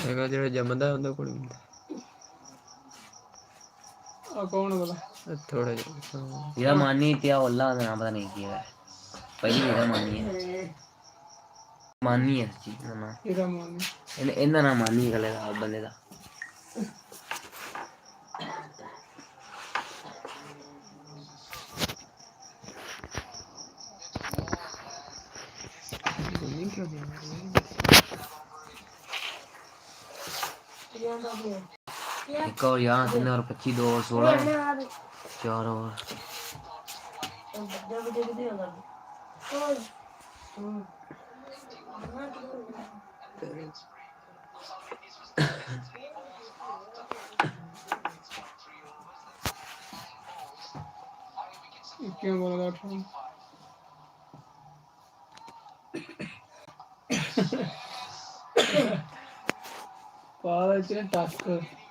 ਹੈਗਾ ਜਿਹੜਾ ਜੰਮਦਾ ਉਹਦਾ ਕੋਲ ਹੁੰਦਾ ਆ ਕੌਣ ਬਲਾ ਥੋੜਾ ਜਿਹਾ ਇਹਦਾ ਮਾਨੀ ਪਿਆ ਉਹਲਾ ਦਾ ਨਾਮ ਪਤਾ ਨਹੀਂ ਕੀ ਹੈ ਪਹਿਲੀ ਇਹਦਾ ਮਾਨੀ ਹੈ ਮਾਨੀ ਹੈ ਜੀ ਨਾ ਇਹਦਾ ਮਾਨੀ ਇਹਦਾ ਨਾਮ ਮਾਨੀ ਗਲੇ ਦਾ ਬੰਦੇ ਦਾ एक और यहाँ 3 और 25 2 और 16 4 और क्यों बोला था पाला इतने टास्क